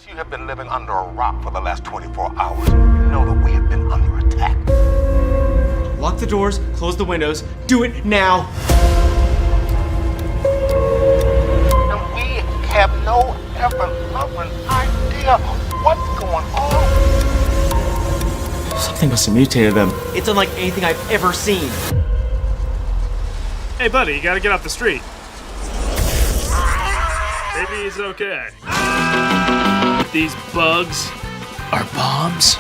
Unless you have been living under a rock for the last 24 hours, you know that we have been under attack. Lock the doors, close the windows, do it now! And we have no ever-loving idea what's going on. Something must have mutated them. It's unlike anything I've ever seen. Hey, buddy, you gotta get off the street. Maybe he's okay. These bugs are bombs.